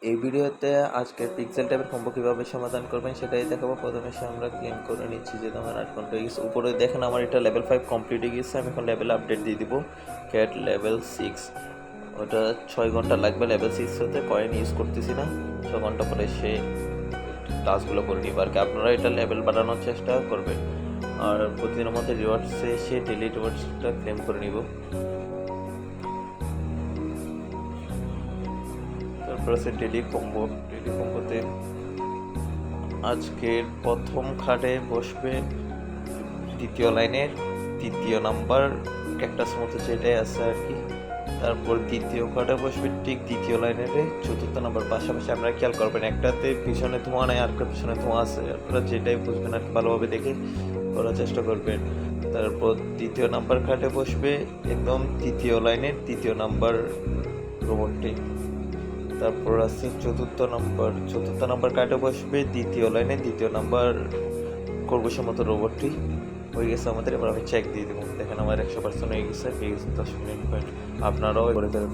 এই ভিডিওতে আজকের পিক্সেল টাইপের কম্বো কীভাবে সমাধান করবেন সেটাই দেখাবো। প্রথমে আমরা ক্লেম করে নিচ্ছি যে আমার 8 ঘন্টা হয়ে গেছে। উপরে দেখেন আমার এটা লেভেল 5 কমপ্লিট হয়ে গেছে। আমি এখন লেভেল আপডেট দিয়ে দিব ক্যাট লেভেল 6। ওটা 6 ঘন্টা লাগবে লেভেল 6 হতে। কয়েন ইউজ করতেছি না, 6 ঘন্টা পরে সে টাস্কগুলো করে নিব আর কি। আপনারা এটা লেভেল বাড়ানোর চেষ্টা করবেন। আর প্রতিদিনের মধ্যে রিওয়ার্ডসে সে ডেলি রিওয়ার্ডসটা ক্লেম করে নিব। তারপর আছে ডেলি কম্বোতে আজকের প্রথম খাটে বসবে দ্বিতীয় লাইনের 3য় নাম্বার ক্যাকটাস মতো যেটাই আছে আর কি। তারপর দ্বিতীয় খাটে বসবে ঠিক 2য় লাইনের 4র্থ নাম্বার। পাশাপাশি আপনারা খেয়াল করবেন একটাতে পিছনে ধোঁয়া নাই, আর পিছনে ধোঁয়া আছে। আপনারা যেটাই বুঝবেন আর ভালোভাবে দেখে করার চেষ্টা করবেন। তারপর 3য় নাম্বার খাটে বসবে একদম 3য় লাইনের 3য় নাম্বার রোবটটি। তারপর আছে 4র্থ নাম্বার কাটে বসবে 2য় লাইনে 2য় নাম্বার খরগোশের মতো রোবটটি। হয়ে গেছে আমাদের। এবার আমি চেক দিয়ে দেবো। দেখেন আমার 100% হয়ে গেছে 10 মিনিট পয়েন্ট। আপনারাও করে দেবেন।